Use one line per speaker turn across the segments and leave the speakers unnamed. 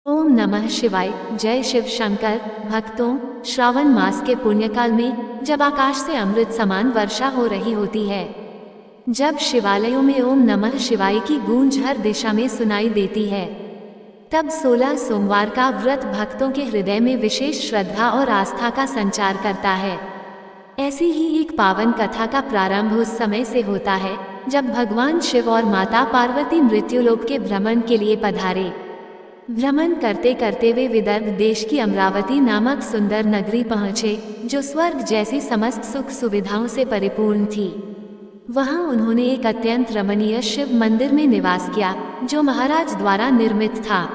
ओम नमः शिवाय। जय शिव शंकर। भक्तों, श्रावण मास के पुण्यकाल में जब आकाश से अमृत समान वर्षा हो रही होती है, जब शिवालयों में ओम नमः शिवाय की गूंज हर दिशा में सुनाई देती है, तब 16 सोमवार का व्रत भक्तों के हृदय में विशेष श्रद्धा और आस्था का संचार करता है। ऐसी ही एक पावन कथा का प्रारंभ उस समय से होता है जब भगवान शिव और माता पार्वती मृत्युलोक के भ्रमण के लिए पधारे। भ्रमण करते करते वे विदर्भ देश की अमरावती नामक सुंदर नगरी पहुँचे, जो स्वर्ग जैसी समस्त सुख सुविधाओं से परिपूर्ण थी। वहाँ उन्होंने एक अत्यंत रमणीय शिव मंदिर में निवास किया, जो महाराज द्वारा निर्मित था।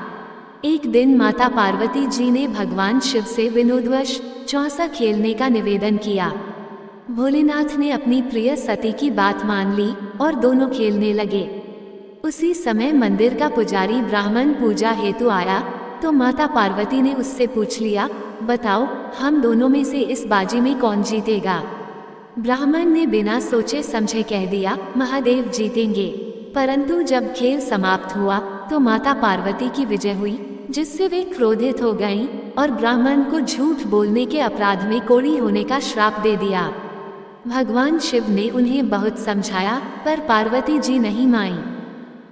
एक दिन माता पार्वती जी ने भगवान शिव से विनोदवश चौसा खेलने का निवेदन किया। भोलेनाथ ने अपनी प्रिय सती की बात मान ली और दोनों खेलने लगे। उसी समय मंदिर का पुजारी ब्राह्मण पूजा हेतु आया, तो माता पार्वती ने उससे पूछ लिया, बताओ हम दोनों में से इस बाजी में कौन जीतेगा। ब्राह्मण ने बिना सोचे समझे कह दिया, महादेव जीतेंगे। परंतु जब खेल समाप्त हुआ तो माता पार्वती की विजय हुई, जिससे वे क्रोधित हो गईं और ब्राह्मण को झूठ बोलने के अपराध में कोढ़ी होने का श्राप दे दिया। भगवान शिव ने उन्हें बहुत समझाया, पर पार्वती जी नहीं मानी।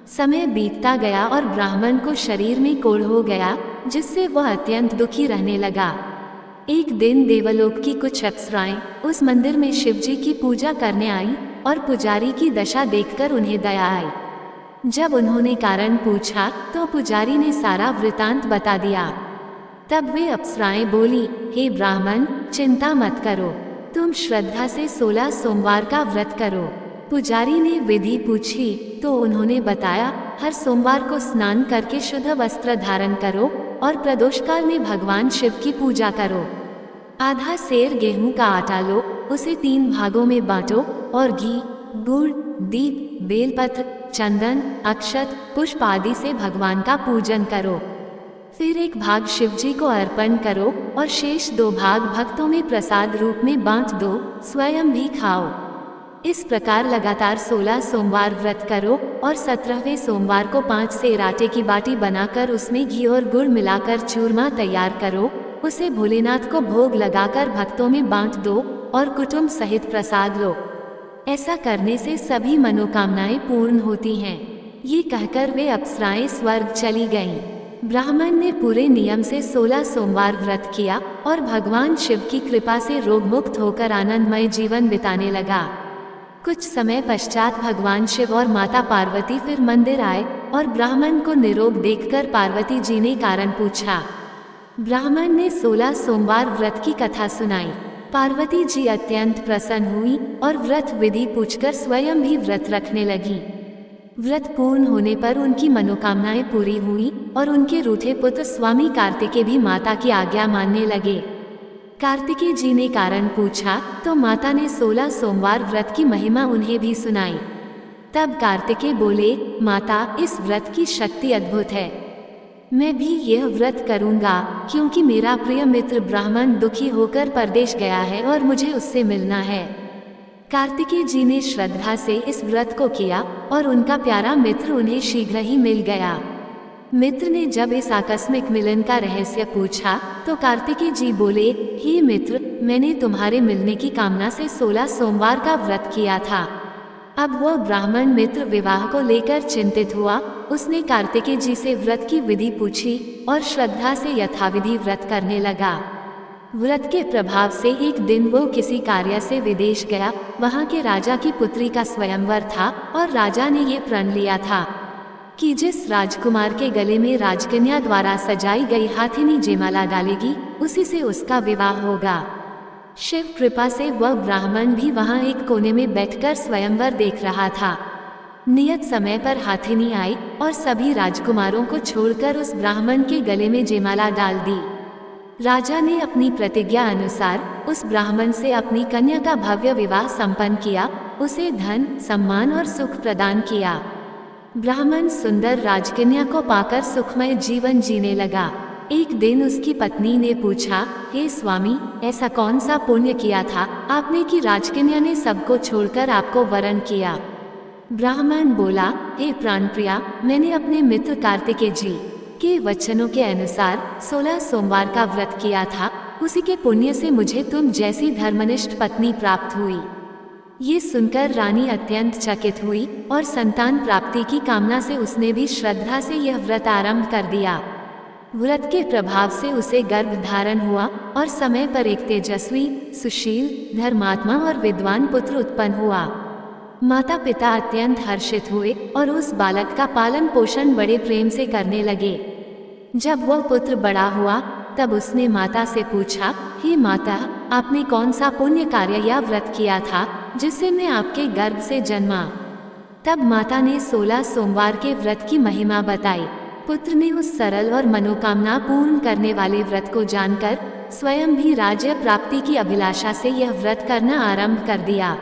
समय बीतता गया और ब्राह्मण को शरीर में कोढ़ हो गया, जिससे वह अत्यंत दुखी रहने लगा। एक दिन देवलोक की कुछ अप्सराएं उस मंदिर में शिवजी की पूजा करने आईं और पुजारी की दशा देखकर उन्हें दया आई। जब उन्होंने कारण पूछा तो पुजारी ने सारा वृतांत बता दिया। तब वे अप्सराएं बोली, हे ब्राह्मण, चिंता मत करो, तुम श्रद्धा से 16 सोमवार का व्रत करो। पुजारी ने विधि पूछी तो उन्होंने बताया, हर सोमवार को स्नान करके शुद्ध वस्त्र धारण करो और प्रदोषकाल में भगवान शिव की पूजा करो। आधा सेर गेहूं का आटा लो, उसे 3 भागों में बांटो और घी, गुड़, दीप, बेलपत्र, चंदन, अक्षत, पुष्प आदि से भगवान का पूजन करो। फिर एक भाग शिवजी को अर्पण करो और शेष 2 भाग भक्तों में प्रसाद रूप में बांट दो, स्वयं भी खाओ। इस प्रकार लगातार 16 सोमवार व्रत करो और 17वें सोमवार को 5 सेर आटे की बाटी बनाकर उसमें घी और गुड़ मिलाकर चूरमा तैयार करो। उसे भोलेनाथ को भोग लगाकर भक्तों में बांट दो और कुटुंब सहित प्रसाद लो। ऐसा करने से सभी मनोकामनाएं पूर्ण होती हैं। ये कहकर वे अप्सराएं स्वर्ग चली गईं। ब्राह्मण ने पूरे नियम से 16 सोमवार व्रत किया और भगवान शिव की कृपा से रोगमुक्त होकर आनंदमय जीवन बिताने लगा। कुछ समय पश्चात भगवान शिव और माता पार्वती फिर मंदिर आए और ब्राह्मण को निरोग देखकर पार्वती जी ने कारण पूछा। ब्राह्मण ने 16 सोमवार व्रत की कथा सुनाई। पार्वती जी अत्यंत प्रसन्न हुई और व्रत विधि पूछकर स्वयं भी व्रत रखने लगी। व्रत पूर्ण होने पर उनकी मनोकामनाएं पूरी हुई और उनके रूठे पुत्र स्वामी कार्तिकेय भी माता की आज्ञा मानने लगे। कार्तिकेय जी ने कारण पूछा तो माता ने 16 सोमवार व्रत की महिमा उन्हें भी सुनाई। तब कार्तिकेय बोले, माता, इस व्रत की शक्ति अद्भुत है। मैं भी यह व्रत करूंगा, क्योंकि मेरा प्रिय मित्र ब्राह्मण दुखी होकर परदेश गया है और मुझे उससे मिलना है। कार्तिकेय जी ने श्रद्धा से इस व्रत को किया और उनका प्यारा मित्र उन्हें शीघ्र ही मिल गया। मित्र ने जब इस आकस्मिक मिलन का रहस्य पूछा तो कार्तिकेय जी बोले, हे मित्र, मैंने तुम्हारे मिलने की कामना से 16 सोमवार का व्रत किया था। अब वह ब्राह्मण मित्र विवाह को लेकर चिंतित हुआ। उसने कार्तिकेय जी से व्रत की विधि पूछी और श्रद्धा से यथाविधि व्रत करने लगा। व्रत के प्रभाव से एक दिन वो किसी कार्य से विदेश गया। वहाँ के राजा की पुत्री का स्वयंवर था और राजा ने ये प्रण लिया था कि जिस राजकुमार के गले में राजकन्या द्वारा सजाई गई हाथिनी जयमाला डालेगी, उसी से उसका विवाह होगा। शिव कृपा से वह ब्राह्मण भी वहां एक कोने में बैठकर स्वयंवर देख रहा था। नियत समय पर हाथिनी आई और सभी राजकुमारों को छोड़कर उस ब्राह्मण के गले में जयमाला डाल दी। राजा ने अपनी प्रतिज्ञा अनुसार उस ब्राह्मण से अपनी कन्या का भव्य विवाह संपन्न किया, उसे धन, सम्मान और सुख प्रदान किया। ब्राह्मण सुंदर राजकन्या को पाकर सुखमय जीवन जीने लगा। एक दिन उसकी पत्नी ने पूछा, हे स्वामी, ऐसा कौन सा पुण्य किया था आपने कि राजकन्या ने सबको छोड़कर आपको वरण किया। ब्राह्मण बोला, हे प्राणप्रिया, मैंने अपने मित्र कार्तिकेय जी के वचनों के अनुसार 16 सोमवार का व्रत किया था, उसी के पुण्य से मुझे तुम जैसी धर्मनिष्ठ पत्नी प्राप्त हुई। ये सुनकर रानी अत्यंत चकित हुई और संतान प्राप्ति की कामना से उसने भी श्रद्धा से यह व्रत आरंभ कर दिया। व्रत के प्रभाव से उसे गर्भ धारण हुआ और समय पर एक तेजस्वी, सुशील, धर्मात्मा और विद्वान पुत्र उत्पन्न हुआ। माता पिता अत्यंत हर्षित हुए और उस बालक का पालन पोषण बड़े प्रेम से करने लगे। जब वह पुत्र बड़ा हुआ तब उसने माता से पूछा, हे माता, आपने कौन सा पुण्य कार्य या व्रत किया था जिससे मैं आपके गर्भ से जन्मा? तब माता ने 16 सोमवार के व्रत की महिमा बताई। पुत्र ने उस सरल और मनोकामना पूर्ण करने वाले व्रत को जानकर स्वयं भी राज्य प्राप्ति की अभिलाषा से यह व्रत करना आरंभ कर दिया।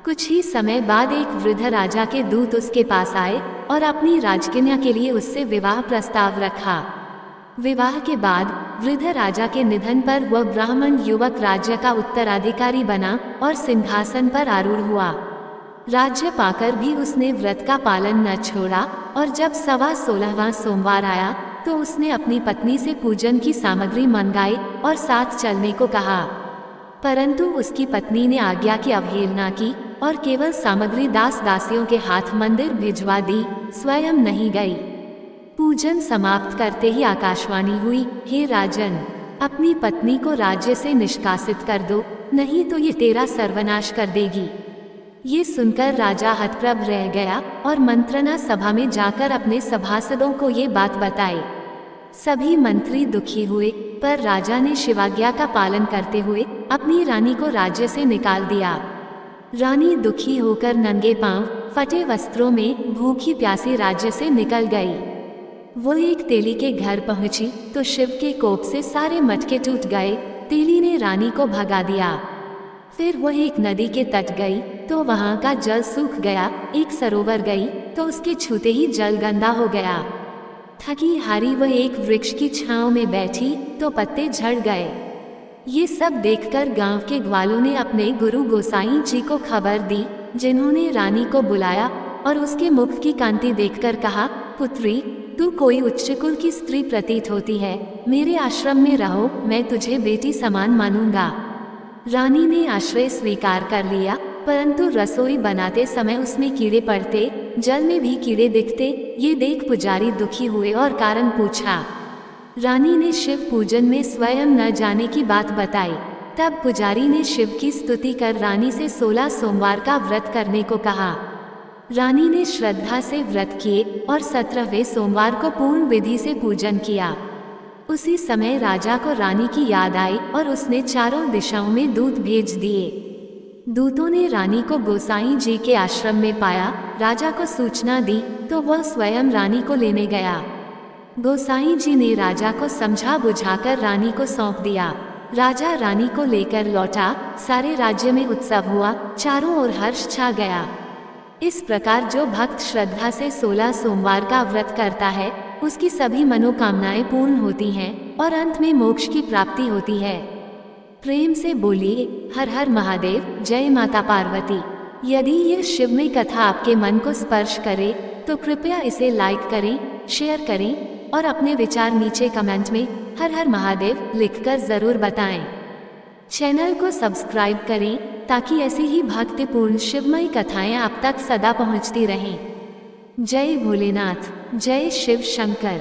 कुछ ही समय बाद एक वृद्ध राजा के दूत उसके पास आए और अपनी राजकन्या के लिए उससे विवाह प्रस्ताव रखा। विवाह के बाद वृद्ध राजा के निधन पर वह ब्राह्मण युवक राज्य का उत्तराधिकारी बना और सिंहासन पर आरूढ़ हुआ। राज्य पाकर भी उसने व्रत का पालन न छोड़ा और जब 16वां सोमवार आया तो उसने अपनी पत्नी से पूजन की सामग्री मंगाई और साथ चलने को कहा, परंतु उसकी पत्नी ने आज्ञा की अवहेलना की और केवल सामग्री दास दासियों के हाथ मंदिर भिजवा दी, स्वयं नहीं गई। पूजन समाप्त करते ही आकाशवाणी हुई, हे राजन, अपनी पत्नी को राज्य से निष्कासित कर दो, नहीं तो ये तेरा सर्वनाश कर देगी। ये सुनकर राजा हतप्रभ रह गया और मंत्रणा सभा में जाकर अपने सभासदों को ये बात बताई। सभी मंत्री दुखी हुए, पर राजा ने शिवाज्ञा का पालन करते हुए अपनी रानी को राज्य से निकाल दिया। रानी दुखी होकर नंगे पांव, फटे वस्त्रों में भूखी प्यासी राज्य से निकल गई। वो एक तेली के घर पहुंची तो शिव के कोप से सारे मटके टूट गए। तेली ने रानी को भगा दिया। फिर वह एक नदी के तट गई तो वहां का जल सूख गया। एक सरोवर गई तो उसके छूते ही जल गंदा हो गया। थकी हारी वह एक वृक्ष की छांव में बैठी तो पत्ते झड़ गए। ये सब देखकर गांव के ग्वालों ने अपने गुरु गोसाई जी को खबर दी, जिन्होंने रानी को बुलाया और उसके मुख की कांति देखकर कहा, पुत्री, तू कोई उच्च कुल की स्त्री प्रतीत होती है, मेरे आश्रम में रहो, मैं तुझे बेटी समान मानूंगा। रानी ने आश्रय स्वीकार कर लिया, परंतु रसोई बनाते समय उसमें कीड़े पड़ते, जल में भी कीड़े दिखते। ये देख पुजारी दुखी हुए और कारण पूछा। रानी ने शिव पूजन में स्वयं न जाने की बात बताई। तब पुजारी ने शिव की स्तुति कर रानी से 16 सोमवार का व्रत करने को कहा। रानी ने श्रद्धा से व्रत किए और 17वें सोमवार को पूर्ण विधि से पूजन किया। उसी समय राजा को रानी की याद आई और उसने चारों दिशाओं में दूत भेज दिए। दूतों ने रानी को गोसाई जी के आश्रम में पाया। राजा को सूचना दी तो वह स्वयं रानी को लेने गया। गोसाई जी ने राजा को समझा बुझाकर रानी को सौंप दिया। राजा रानी को लेकर लौटा। सारे राज्य में उत्सव हुआ, चारों ओर हर्ष छा गया। इस प्रकार जो भक्त श्रद्धा से 16 सोमवार का व्रत करता है, उसकी सभी मनोकामनाएं पूर्ण होती हैं और अंत में मोक्ष की प्राप्ति होती है। प्रेम से बोलिए, हर हर महादेव, जय माता पार्वती। यदि यह शिवमय कथा आपके मन को स्पर्श करे तो कृपया इसे लाइक करें, शेयर करें और अपने विचार नीचे कमेंट में हर हर महादेव लिखकर जरूर बताएं। चैनल को सब्सक्राइब करें ताकि ऐसी ही भक्तिपूर्ण शिवमय कथाएं आप तक सदा पहुंचती रहें। जय भोलेनाथ, जय शिव शंकर।